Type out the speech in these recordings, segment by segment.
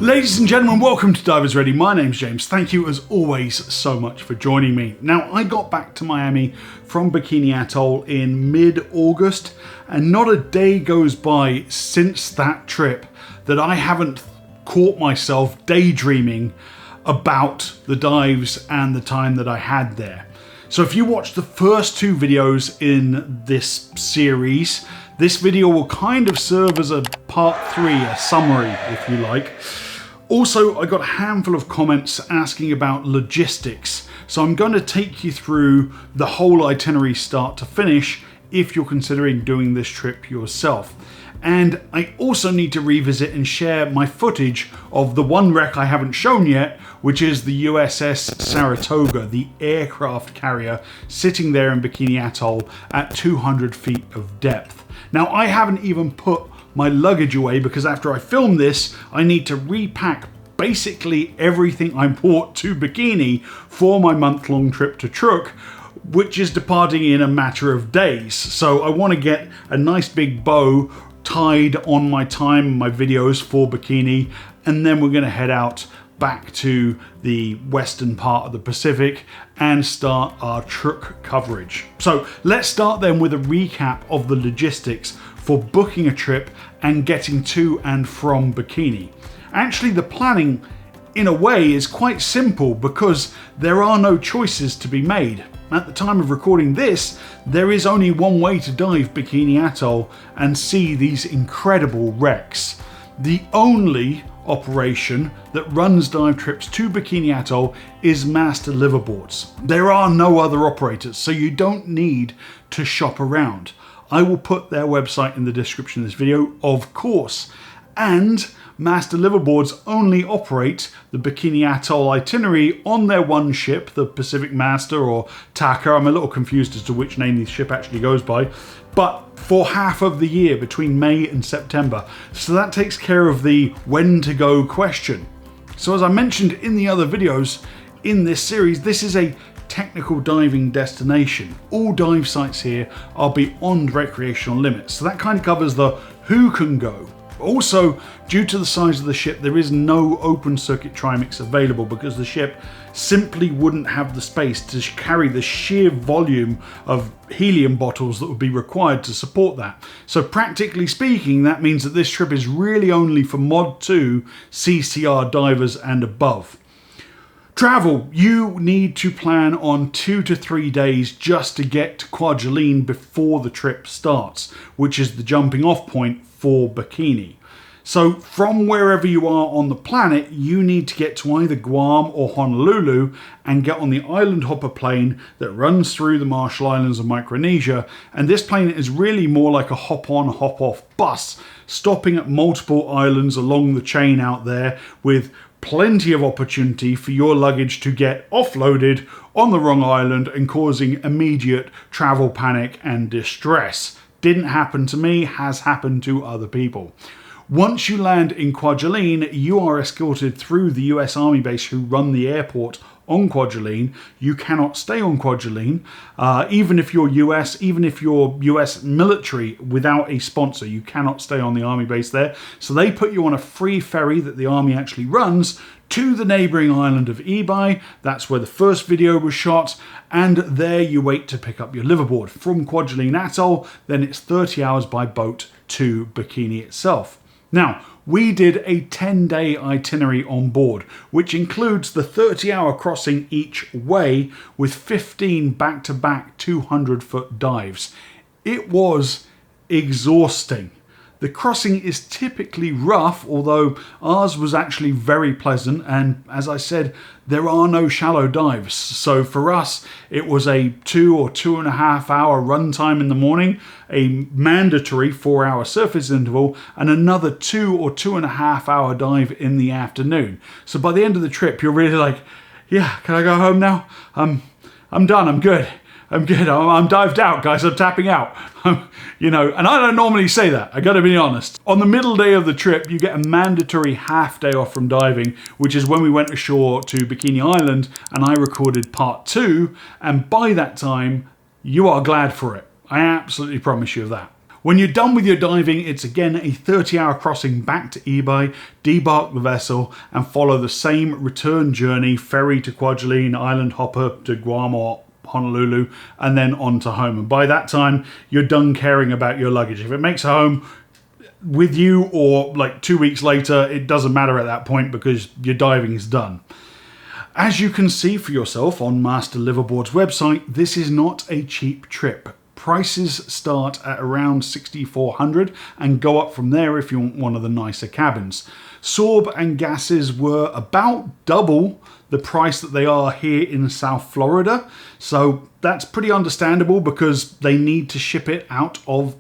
Ladies and gentlemen, welcome to Divers Ready. My name's James. Thank you as always so much for joining me. Now, I got back to Miami from Bikini Atoll in mid-August, and not a day goes by since that trip that I haven't caught myself daydreaming about the dives and the time that I had there. So if you watch the first two videos in this series, this video will kind of serve as a part 3, a summary if you like. Also, I got a handful of comments asking about logistics, so I'm going to take you through the whole itinerary start to finish if you're considering doing this trip yourself. And I also need to revisit and share my footage of the one wreck I haven't shown yet, which is the USS Saratoga, the aircraft carrier sitting there in Bikini Atoll at 200 feet of depth. Now, I haven't even put my luggage away because after I film this, I need to repack basically everything I brought to Bikini for my month-long trip to Truk, which is departing in a matter of days. So I want to get a nice big bow tied on my time, my videos for Bikini, and then we're going to head out back to the western part of the Pacific and start our Truk coverage. So let's start then with a recap of the logistics for booking a trip and getting to and from Bikini. Actually, the planning in a way is quite simple because there are no choices to be made. At the time of recording this, there is only one way to dive Bikini Atoll and see these incredible wrecks. The only operation that runs dive trips to Bikini Atoll is master liveaboards. There are no other operators, so you don't need to shop around. I will put their website in the description of this video, of course. And master liveaboards only operate the Bikini Atoll itinerary on their one ship, the Pacific Master or Taka. I'm a little confused as to which name this ship actually goes by, but for half of the year between May and September. So that takes care of the when to go question. So as I mentioned in the other videos in this series, this is a technical diving destination. All dive sites here are beyond recreational limits. So that kind of covers the who can go. Also, due to the size of the ship, there is no open circuit trimix available because the ship simply wouldn't have the space to carry the sheer volume of helium bottles that would be required to support that. So practically speaking, that means that this trip is really only for Mod 2 CCR divers and above. Travel, you need to plan on 2 to 3 days just to get to Kwajalein before the trip starts, which is the jumping off point for Bikini. So from wherever you are on the planet, you need to get to either Guam or Honolulu and get on the island hopper plane that runs through the Marshall Islands of Micronesia. And this plane is really more like a hop-on, hop-off bus, stopping at multiple islands along the chain out there with plenty of opportunity for your luggage to get offloaded on the wrong island and causing immediate travel panic and distress. Didn't happen to me, has happened to other people. Once you land in Kwajalein, you are escorted through the US Army base who run the airport on Kwajalein. You cannot stay on Kwajalein, even if you're US, even if you're US military without a sponsor, you cannot stay on the Army base there. So they put you on a free ferry that the Army actually runs to the neighbouring island of Ibai. That's where the first video was shot, and there you wait to pick up your liveaboard. From Kwajalein Atoll, then it's 30 hours by boat to Bikini itself. Now, we did a 10-day itinerary on board, which includes the 30-hour crossing each way with 15 back-to-back 200-foot dives. It was exhausting. The crossing is typically rough, although ours was actually very pleasant, and as I said, there are no shallow dives. So for us, it was a 2 or 2.5 hour run time in the morning, a mandatory 4-hour surface interval, and another 2 or 2.5 hour dive in the afternoon. So by the end of the trip, you're really like, yeah, can I go home now? I'm done, I'm good. I'm dived out, guys, I'm tapping out. You know, and I don't normally say that, I gotta be honest. On the middle day of the trip, you get a mandatory half day off from diving, which is when we went ashore to Bikini Island and I recorded part 2, and by that time, you are glad for it. I absolutely promise you of that. When you're done with your diving, it's again a 30-hour crossing back to eBay, debark the vessel, and follow the same return journey, ferry to Kwajalein, island hopper to Guam or Honolulu, and then on to home. And by that time, you're done caring about your luggage. If it makes it home with you or like 2 weeks later, it doesn't matter at that point because your diving is done. As you can see for yourself on Master Liverboard's website, this is not a cheap trip. Prices start at around $6,400 and go up from there if you want one of the nicer cabins. Sorb and gases were about double the price that they are here in South Florida, so that's pretty understandable because they need to ship it out of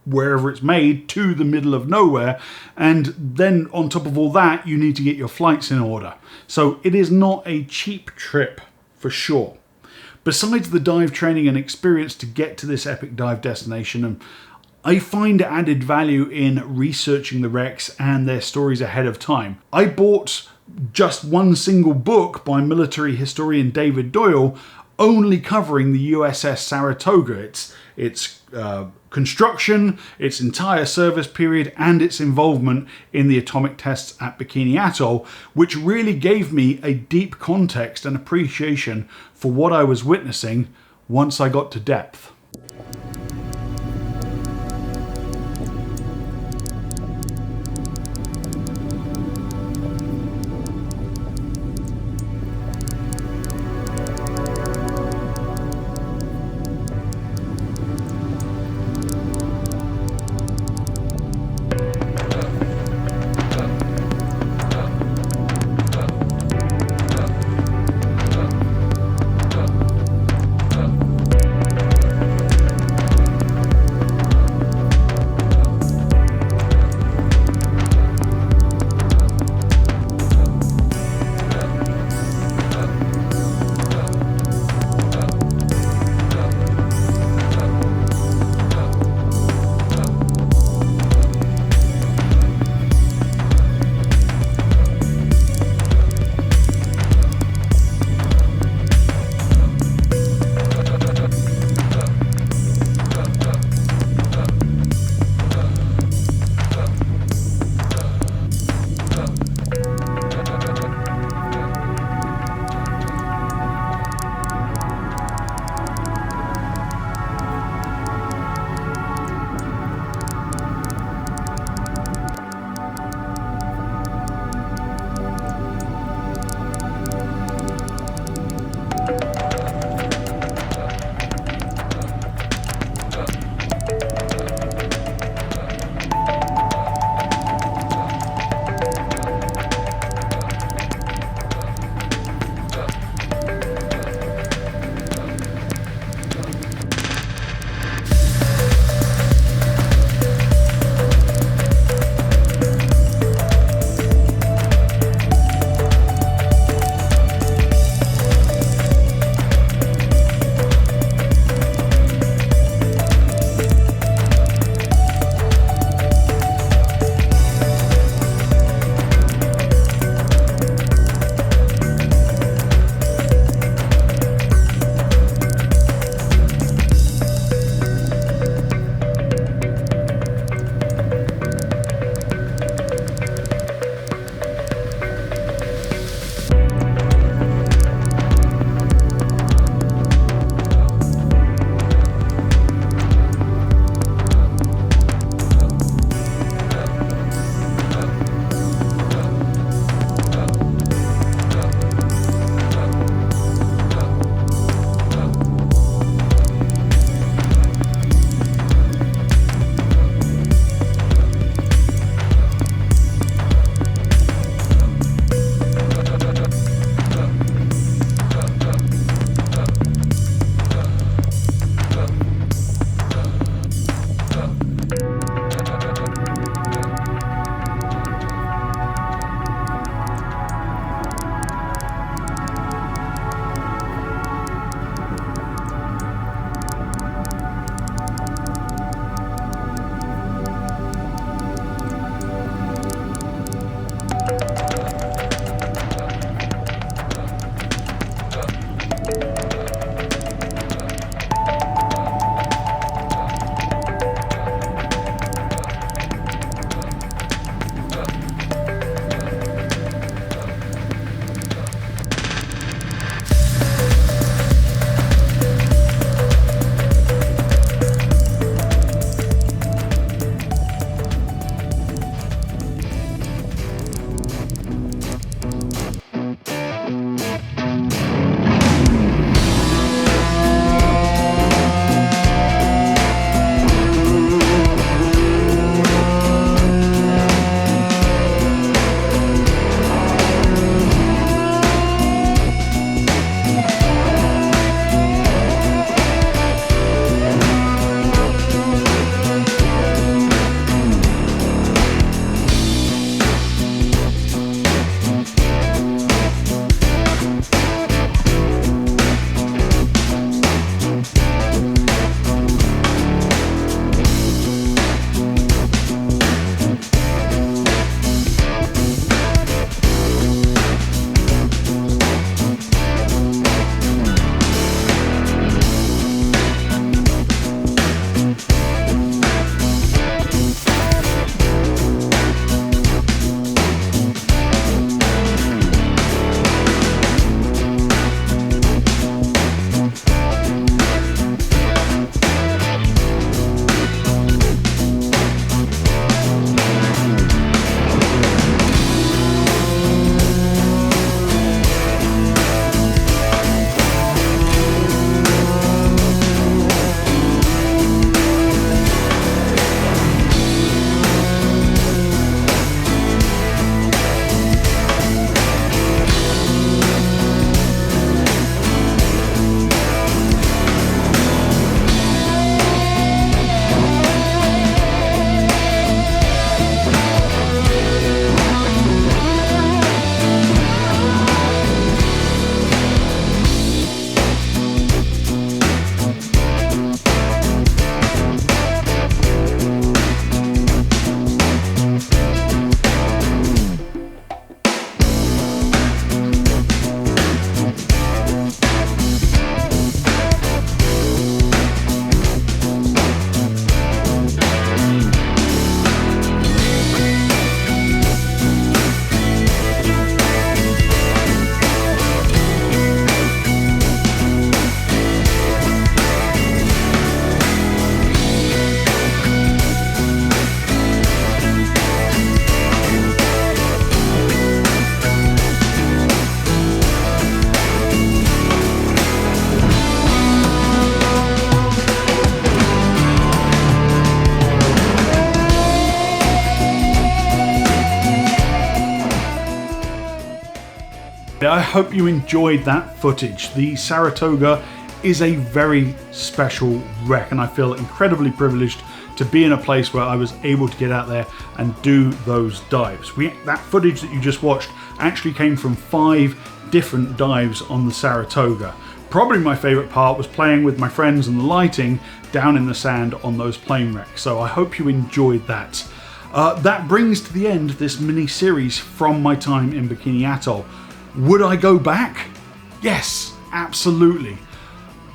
wherever it's made to the middle of nowhere, and then on top of all that you need to get your flights in order. So it is not a cheap trip for sure. Besides the dive training and experience to get to this epic dive destination, and I find added value in researching the wrecks and their stories ahead of time. I bought just one single book by military historian David Doyle only covering the USS Saratoga, its construction, its entire service period, and its involvement in the atomic tests at Bikini Atoll, which really gave me a deep context and appreciation for what I was witnessing once I got to depth. I hope you enjoyed that footage. The Saratoga is a very special wreck, and I feel incredibly privileged to be in a place where I was able to get out there and do those dives. That footage that you just watched actually came from 5 different dives on the Saratoga. Probably my favourite part was playing with my friends and the lighting down in the sand on those plane wrecks, so I hope you enjoyed that. That brings to the end this mini-series from my time in Bikini Atoll. Would I go back? Yes, absolutely.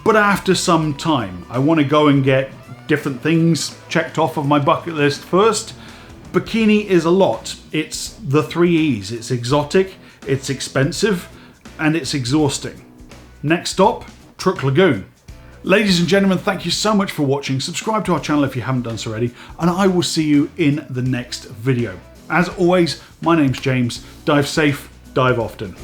But after some time, I want to go and get different things checked off of my bucket list first. Bikini is a lot. It's the 3 E's. It's exotic, it's expensive, and it's exhausting. Next stop, Truk Lagoon. Ladies and gentlemen, thank you so much for watching. Subscribe to our channel if you haven't done so already, and I will see you in the next video. As always, my name's James. Dive safe, dive often.